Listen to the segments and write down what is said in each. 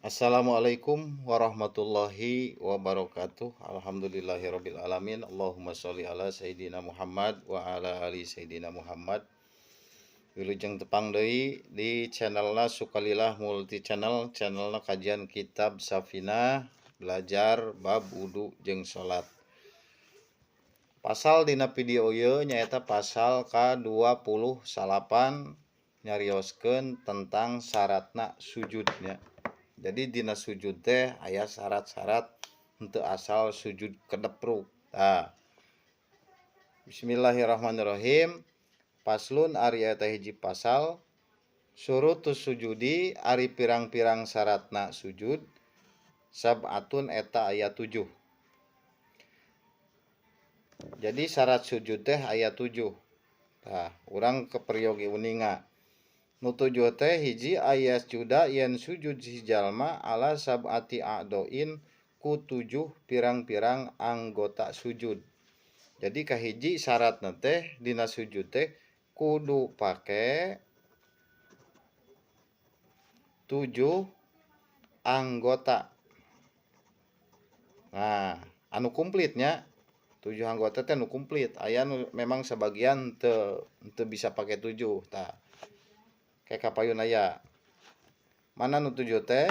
Assalamualaikum warahmatullahi wabarakatuh. Alhamdulillahirabbil alamin. Allahumma sholli ala sayidina Muhammad wa ala ali sayidina Muhammad. Wilujeng tepang deui di channelna Sukalillah Multi channelna kajian kitab Safinah belajar bab wudu jeung salat. Pasal dina video ieu nyaeta pasal ka-28 nyarioskeun tentang syaratna sujudnya. Jadi dina sujud teh aya syarat-syarat henteu asal sujud kedepruk. Bismillahirrahmanirrahim. Paslun ari eta hiji pasal surutus sujudi ari pirang-pirang syaratna sujud sab'atun eta aya 7. Jadi syarat sujud teh aya 7. Urang keperyogi uninga. Nu 7 teh hiji ayat juda yen sujud si jalma ala sab'ati a'doin ku 7 pirang-pirang anggota sujud. Jadi kahiji syaratna teh dina sujud teh kudu pake 7 anggota. Nah, anu komplitnya 7 anggota teh anu komplit. Aya nu memang sebagian teu bisa pake 7. Kayak kapayun aya. Mana nu 7 teh?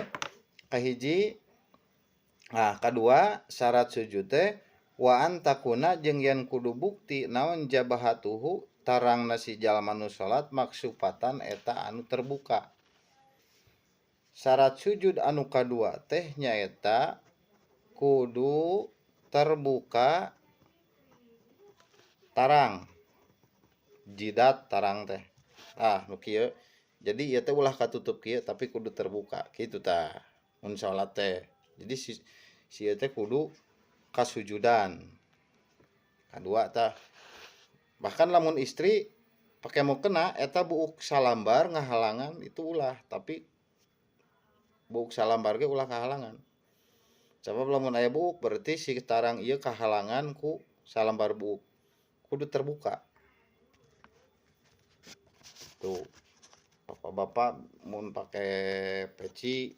Kahiji kadua syarat sujud teh wa antakuna jeung yen kudu bukti naon jabahatuhu tarangna si jalma nu salat maksupatan eta anu terbuka. Syarat sujud anu kadua teh nyaeta kudu terbuka tarang. Jidat tarang teh. Nu kieu. Jadi ieu teh ulah katutup kieu tapi kudu terbuka. Kitu tah. Mun salat teh. Jadi si ieu teh kudu kasujudan. Kadua tah. Bahkan lamun istri pake mukena eta buuk salambar ngahalangan itu ulah, tapi buuk salambar ge ulah kahalangan. Sabab lamun aya buuk berarti si tarang ieu kahalangan ku salambar buuk. Kudu terbuka. Tuh. Bapak-bapak mun pake peci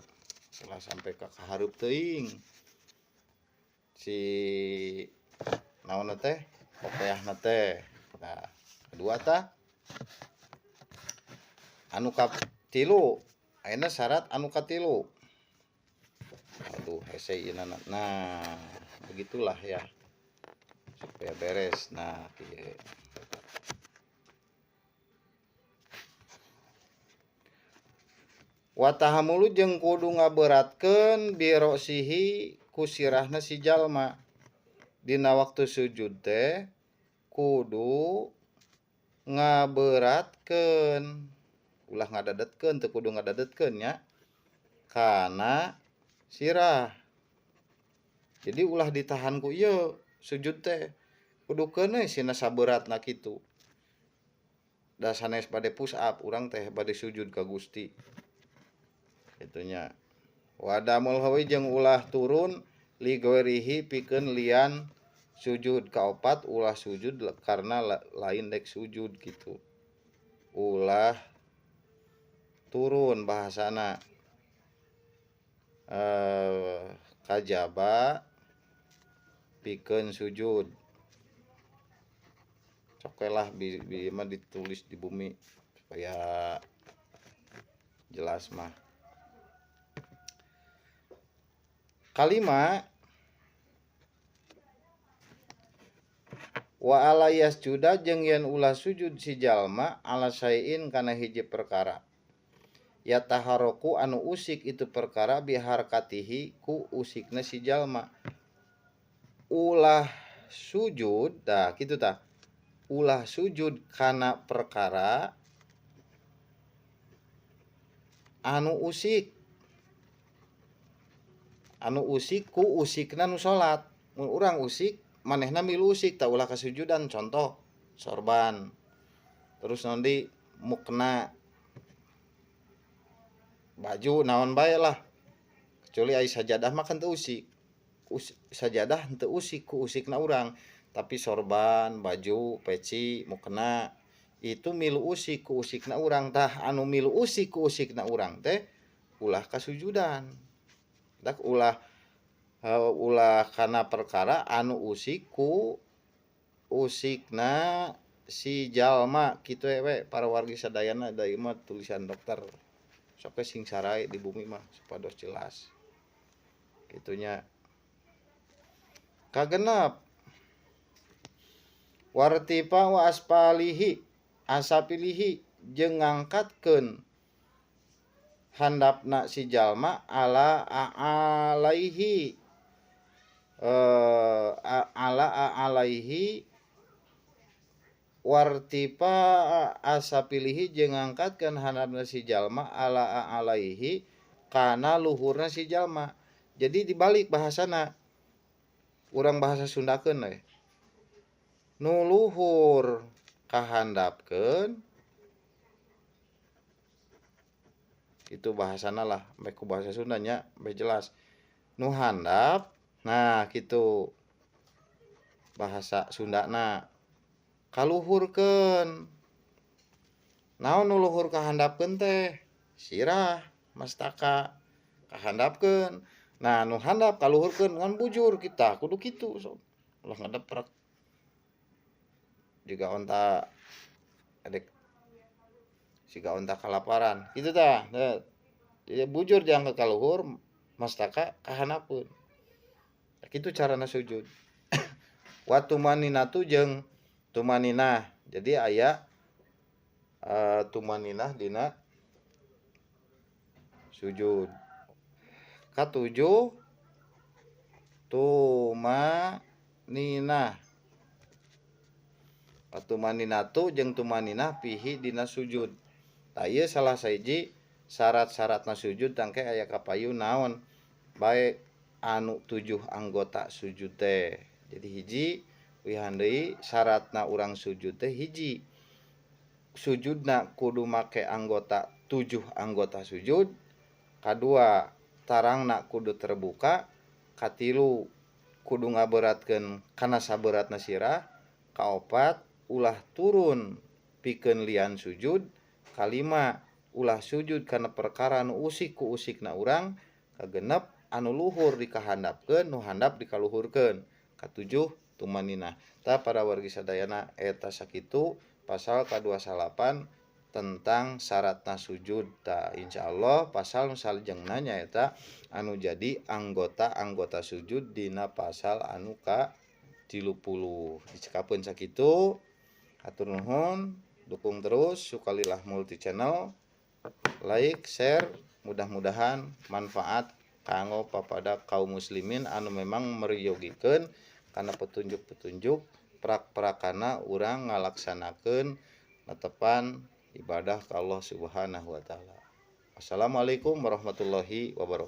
ulah sampai ka kahareup teuing. Si naonna teh kopiahna teh. Nah, kedua tah anu katilu. Ayeuna syarat anu katilu. Aduh, hese ieu Nah, begitulah ya. Supaya beres. Nah, kieu. Wa tahamulu jeung kudu ngaberatkeun birosihi ku sirahna si jalma. Dina waktu sujud teh kudu ngaberatkeun. Ulah ngadadetkeun teu kudu ngadadetkeun nya. Kana sirah. Jadi ulah ditahan ku ieu sujud teh. Kudu keuneuy sina saberatna kitu. Da sanes bade push up urang teh bade sujud ka Gusti. Itunya. Wadamul hawi jeung ulah turun li goirihi pikeun lian sujud. Kaopat ulah sujud karena lain dek sujud gitu. Ulah turun bahasana. Kajaba pikeun sujud. Cokelah mah ditulis di bumi supaya jelas mah. Kalima wa alayas juda jeung yen ulah sujud si jalma ala sayin kana hiji perkara. Ya taharoku anu usik itu perkara biharkatihi ku usikna si jalma. Ulah sujud, kitu tah. Ulah sujud kana perkara anu usik. Anu usik ku usikna nu salat. Mun urang usik, manehna milu usik tah ulah kasujudan. Contoh, sorban. Terus nanti mukna. Baju naon bae lah. Kecuali ai sajadah mah kan teu usik. Sajadah teu usik ku usikna urang, tapi sorban, baju, peci, mukena itu milu usik ku usikna urang. Tah anu milu usik ku usikna urang teh ulah kasujudan. dak ulah kana perkara anu usiku usikna si jalma kitu we para wargi sadayana da ieu mah tulisan dokter sok sing sarai di bumi mah supados jelas kitunya. Kagenep wartipa wa aspalihi asapilihi jeung ngangkatkeun handapna si jalma ala alaihi ala alaihi wartipa asapilihi jeung ngangkatkeun handapna si jalma ala alaihi kana luhurna si jalma. Jadi dibalik bahasana urang bahasa Sundakeun we nu luhur kahandapkeun itu bahasana lah bae ku bahasa Sundanya bae jelas nu handap nah kitu bahasa Sundana kaluhurkeun naon nu luhur kahandapkeun teh sirah mastaka kahandapkeun nah nu handap kaluhurkeun ngan bujur kita kudu kitu so ulah ngadeprek juga onta adek siga onta kalaparan kitu tah bujur jangan ke kaluhur mastaka kahandapkeun kitu carana sujud. Wa tumaninatu jeung tumaninah jadi aya tumaninah dina sujud. Katujuh tumaninah tumaninatu jeung tumaninah pihi dina sujud. Tah ieu salah sahiji syarat-syaratna sujud tangke aya kapayu naon bae anu 7 anggota sujud teh. Jadi hiji wihan deui syaratna urang sujud teh hiji sujudna kudu make anggota 7 anggota sujud. Kadua tarangna kudu terbuka. Katilu kudu ngaberatkeun kana saberatna sirah. Kaopat ulah turun pikeun lian sujud. Kalima ulah sujud kana perkara nu usik ku usikna urang. Kagenep anu luhur dikahandapkeun nu handap dikaluhurkeun. Katujuh tumaninah. Tah para wargi sadayana eta sakitu pasal ka-28 tentang syaratna sujud. Tah insyaallah pasal nu salajengna nyaeta anu jadi anggota-anggota sujud dina pasal anu ka-30. Dicekapeun sakitu. Hatur nuhun, dukung terus Sukalillah Multi Channel. Like, share, mudah-mudahan manfaat kanggo papada kaum muslimin anu memang meriyogikeun kana petunjuk-petunjuk prak-prakana urang ngalaksanakeun netepan ibadah ka Allah Subhanahu wa taala. Wassalamualaikum warahmatullahi wabarakatuh.